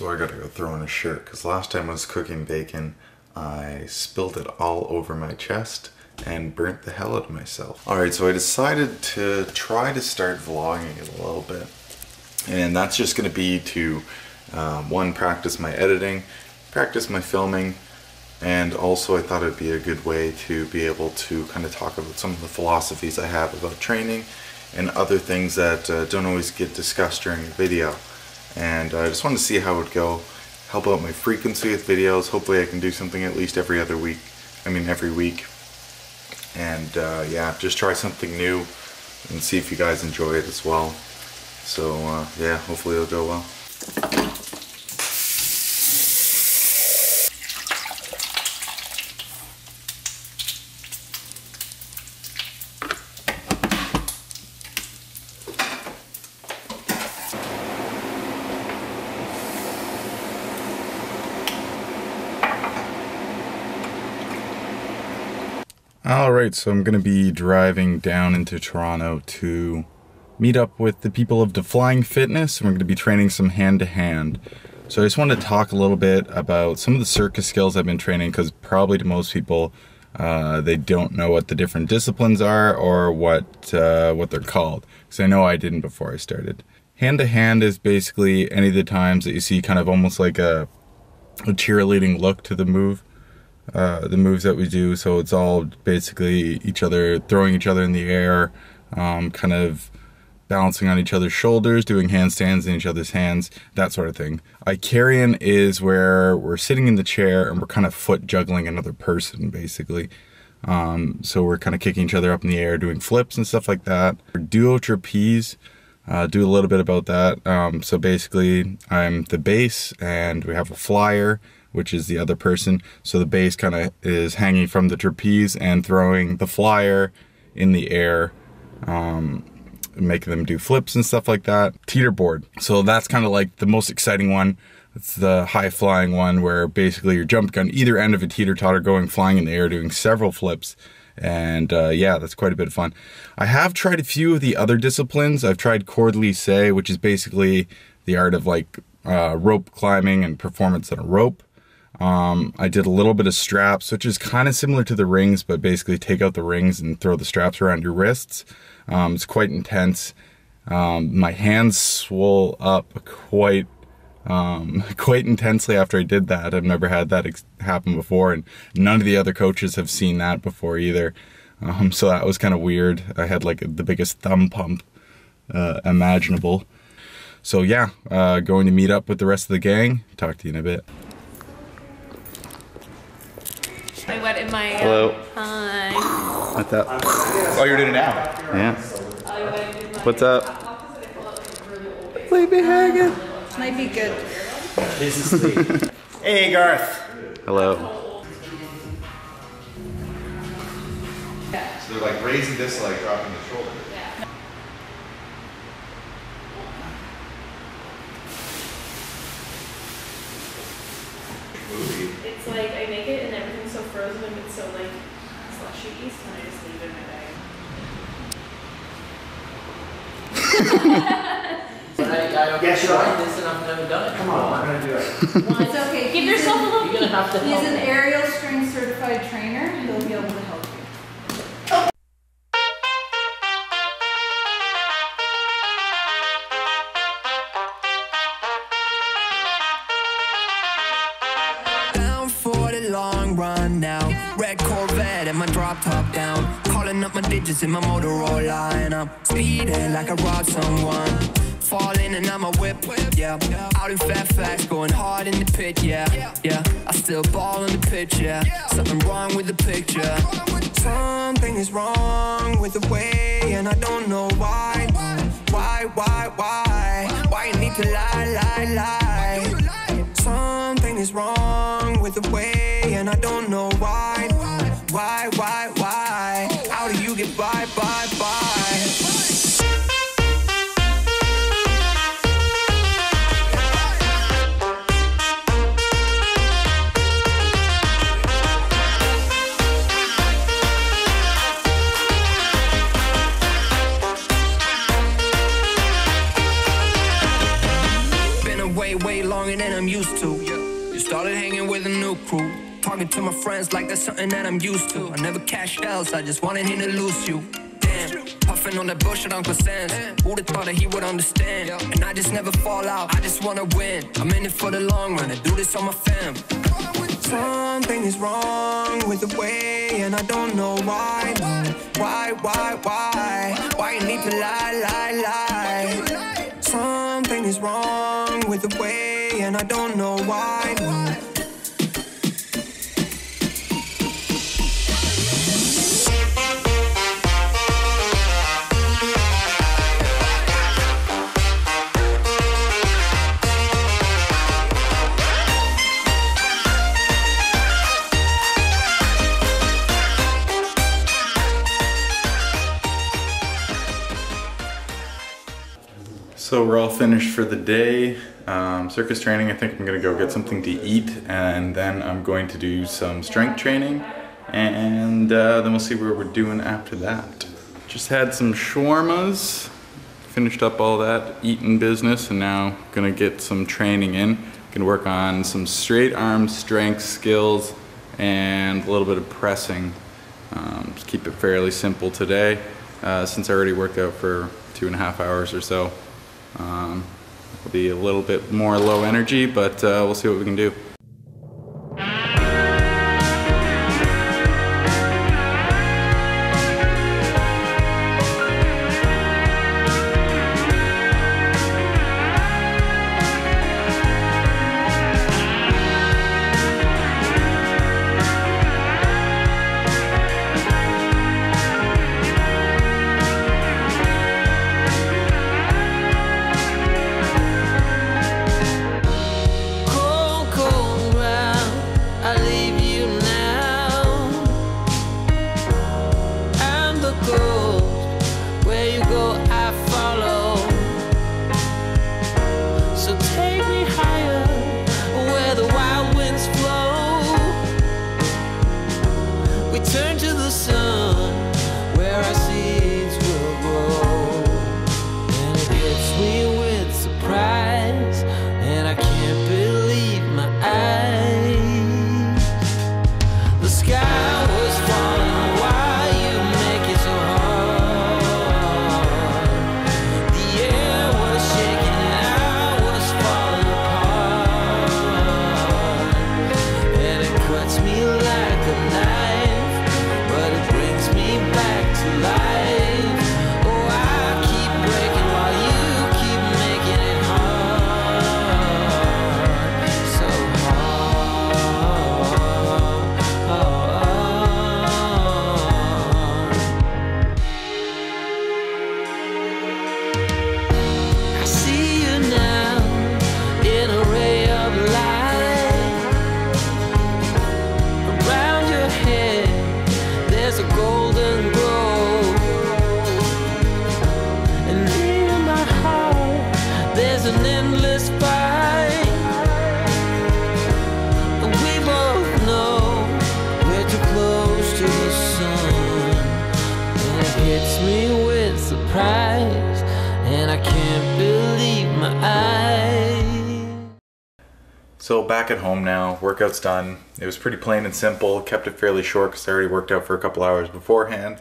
So I gotta go throw in a shirt because last time I was cooking bacon, I spilled it all over my chest and burnt the hell out of myself. Alright, so I decided to try to start vlogging a little bit. And that's just gonna be to, one, practice my editing, practice my filming, and also I thought it'd be a good way to be able to kind of talk about some of the philosophies I have about training and other things that don't always get discussed during a video. And I just wanted to see how it would go, help out my frequency with videos. Hopefully I can do something at least every week. And yeah, just try something new and see if you guys enjoy it as well. So yeah, hopefully it'll go well. Alright, so I'm going to be driving down into Toronto to meet up with the people of Defying Fitness, and we're going to be training some hand-to-hand. So I just wanted to talk a little bit about some of the circus skills I've been training, because probably to most people, they don't know what the different disciplines are or what they're called, because I know I didn't before I started. Hand-to-hand is basically any of the times that you see kind of almost like a cheerleading look to the move. The moves that we do, so it's all basically throwing each other in the air, kind of balancing on each other's shoulders, doing handstands in each other's hands, that sort of thing. Icarian is where we're sitting in the chair and we're kind of foot juggling another person, basically. So we're kind of kicking each other up in the air, doing flips and stuff like that. Duo trapeze, do a little bit about that. So basically I'm the base and we have a flyer, which is the other person. So the base kind of is hanging from the trapeze and throwing the flyer in the air, making them do flips and stuff like that. Teeterboard. So that's kind of like the most exciting one. It's the high flying one where basically you're jumping on either end of a teeter-totter, going flying in the air, doing several flips. And yeah, that's quite a bit of fun. I have tried a few of the other disciplines. I've tried corde lisse, which is basically the art of like rope climbing and performance on a rope. I did a little bit of straps, which is kind of similar to the rings, but basically take out the rings and throw the straps around your wrists. It's quite intense. My hands swole up quite intensely after I did that. I've never had that happen before, and none of the other coaches have seen that before either. So that was kind of weird. I had like the biggest thumb pump imaginable. So yeah, going to meet up with the rest of the gang. Talk to you in a bit. I went in my... Hello. Hi. What's up? Oh, you're doing it now? Yeah. What's up? Leave me hanging. Might be good. He's asleep. Hey, Garth. Hello. So they're like raising this, like dropping the shoulder. Yeah. It's like I make it and everything's so frozen and it's so like slushy, and I just leave it in my bag. But I guess you're right. This and I've never done it. Come on, I'm gonna do it. It's okay. Give yourself a little. You're gonna have to help. He's an aerial strength certified trainer. He'll be able to help you. Long run now, red Corvette and my drop top down, calling up my digits in my Motorola, and I'm speeding like I robbed someone, falling and I'm a whip, yeah, out in Fairfax, going hard in the pit, yeah, I still ball on the pitch, yeah, something wrong with the picture, something is wrong with the way, and I don't know why you need to lie, something is wrong with the way, and I don't know why, how do you get by? Been away way longer than I'm used Call it hanging with a new crew. Talking to my friends like that's something that I'm used to. I never cash shells, I just wanted him to lose you. Damn, puffing on that bullshit Uncle Sam's. Who'd have thought that he would understand? And I just never fall out, I just wanna win. I'm in it for the long run, I do this on my fam. Something is wrong with the way, and I don't know why. Why you need to lie? Something is wrong with the way, and I don't know why. So we're all finished for the day. Circus training, I think I'm gonna go get something to eat, and then I'm going to do some strength training, and then we'll see where we're doing after that. Just had some shawarmas, finished up all that eating business, and now gonna get some training in. Gonna work on some straight arm strength skills and a little bit of pressing. Just keep it fairly simple today, since I already worked out for 2.5 hours or so. It'll be a little bit more low energy, but we'll see what we can do. So back at home now, workout's done. It was pretty plain and simple, kept it fairly short because I already worked out for a couple hours beforehand.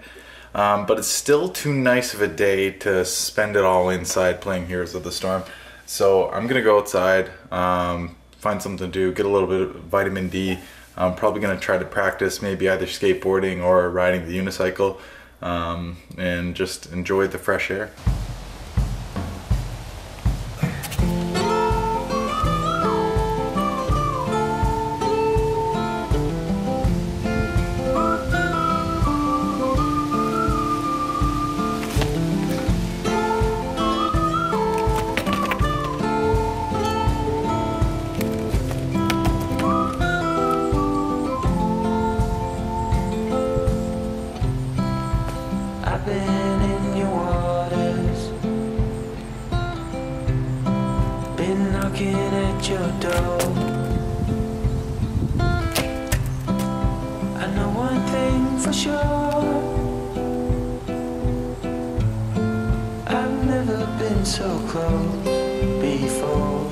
But it's still too nice of a day to spend it all inside playing Heroes of the Storm. So I'm gonna go outside, find something to do, get a little bit of vitamin D. I'm probably gonna try to practice maybe either skateboarding or riding the unicycle, and just enjoy the fresh air. I've been in your waters, been knocking at your door. I know one thing for sure, I've never been so close before.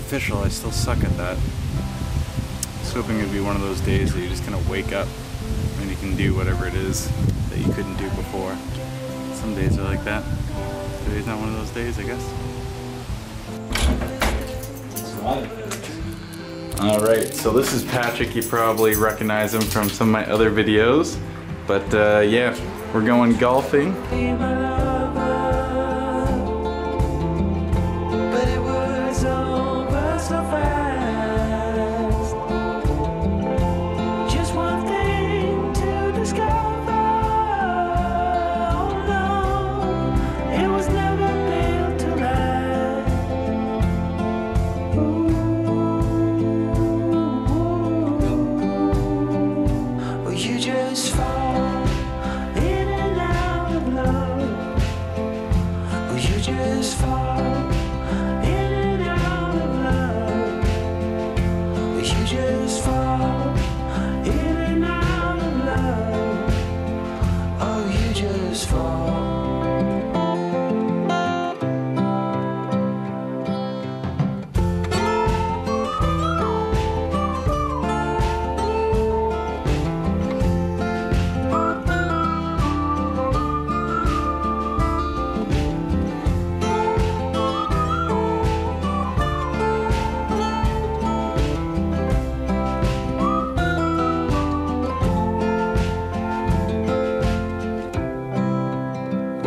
official, I still suck at that. I was hoping it'd be one of those days that you just kind of wake up and you can do whatever it is that you couldn't do before. Some days are like that. Today's not one of those days, I guess. Alright, so this is Patrick. You probably recognize him from some of my other videos. But yeah, we're going golfing.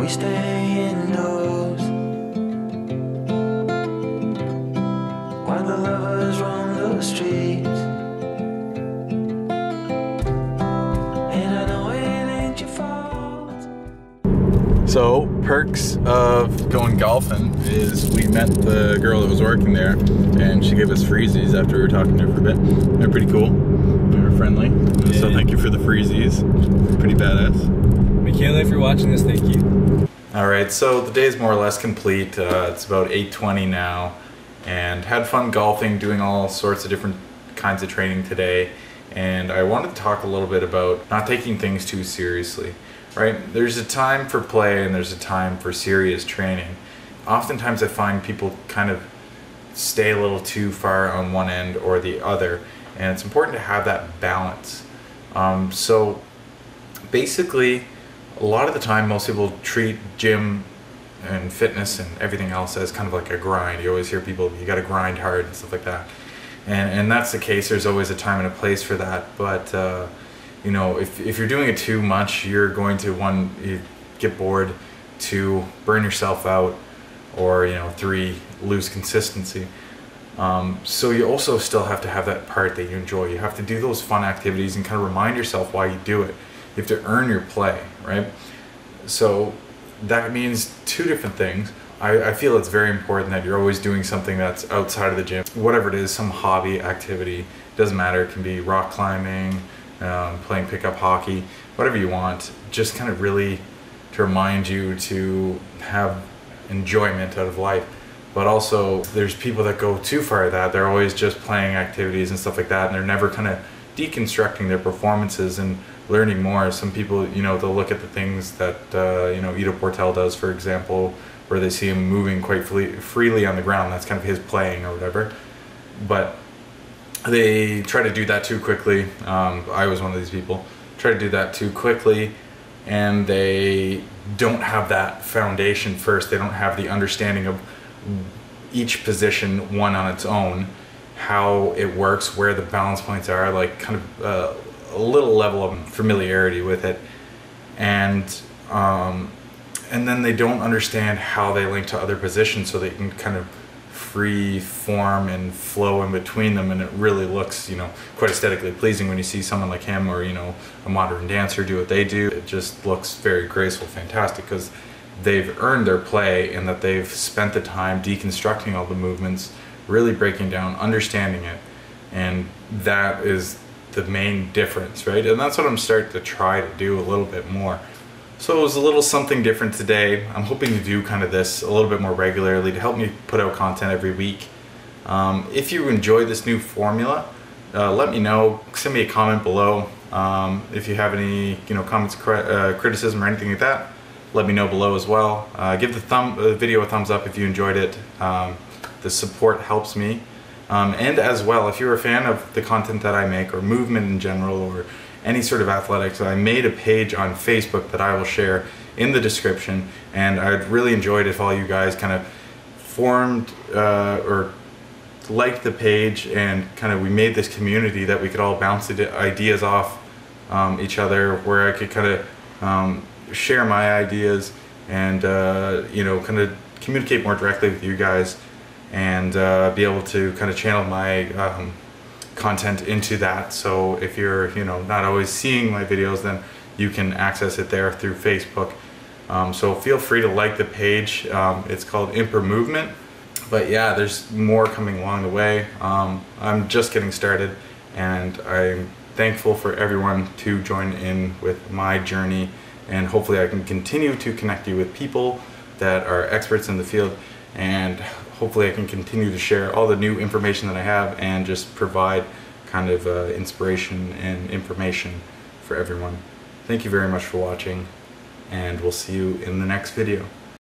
Stay indoors while the lovers roam the streets, and I know it ain't your fault. So, perks of going golfing is we met the girl that was working there, and she gave us freezies after we were talking to her for a bit. They're pretty cool. They were friendly. Yeah. So thank you for the freezies. Pretty badass. Michaela, if you're watching this, thank you. Alright, so the day is more or less complete. It's about 8:20 now, and had fun golfing, doing all sorts of different kinds of training today. And I wanted to talk a little bit about not taking things too seriously, right? There's a time for play and there's a time for serious training. Oftentimes I find people kind of stay a little too far on one end or the other, and it's important to have that balance. So basically, a lot of the time, most people treat gym and fitness and everything else as kind of like a grind. You always hear people, you gotta grind hard and stuff like that. And that's the case. There's always a time and a place for that. But, you know, if you're doing it too much, you're going to, one, you get bored, two, burn yourself out, or, you know, three, lose consistency. So you also still have to have that part that you enjoy. You have to do those fun activities and kind of remind yourself why you do it. You have to earn your play, right? So that means two different things. I feel it's very important that you're always doing something that's outside of the gym. Whatever it is, some hobby activity, doesn't matter. It can be rock climbing, playing pickup hockey, whatever you want. Just kind of really to remind you to have enjoyment out of life. But also, there's people that go too far at that. They're always just playing activities and stuff like that, and they're never kind of deconstructing their performances and learning more. Some people, you know, they'll look at the things that, you know, Ido Portal does, for example, where they see him moving quite freely on the ground. That's kind of his playing or whatever. But they try to do that too quickly. I was one of these people. Try to do that too quickly, and they don't have that foundation first. They don't have the understanding of each position, one on its own, how it works, where the balance points are, like kind of a little level of familiarity with it, and then they don't understand how they link to other positions, so they can kind of free form and flow in between them, and it really looks, you know, quite aesthetically pleasing when you see someone like him, or, you know, a modern dancer do what they do. It just looks very graceful, fantastic, because they've earned their play in that they've spent the time deconstructing all the movements, really breaking down, understanding it, and that is the main difference, right? And that's what I'm starting to try to do a little bit more. So it was a little something different today. I'm hoping to do kind of this a little bit more regularly to help me put out content every week. If you enjoy this new formula, let me know. Send me a comment below. If you have any, you know, comments, criticism, or anything like that, let me know below as well. Give the video a thumbs up if you enjoyed it. The support helps me, And as well, if you're a fan of the content that I make, or movement in general, or any sort of athletics, I made a page on Facebook that I will share in the description, and I'd really enjoyed if all you guys kind of formed or liked the page, and kind of we made this community that we could all bounce ideas off each other, where I could kind of share my ideas and you know, kind of communicate more directly with you guys, and be able to kind of channel my content into that. So if you're, you know, not always seeing my videos, then you can access it there through Facebook. So feel free to like the page. It's called Imper Movement. But yeah, there's more coming along the way. I'm just getting started, and I'm thankful for everyone to join in with my journey, and hopefully I can continue to connect you with people that are experts in the field, and hopefully I can continue to share all the new information that I have, and just provide kind of inspiration and information for everyone. Thank you very much for watching, and we'll see you in the next video.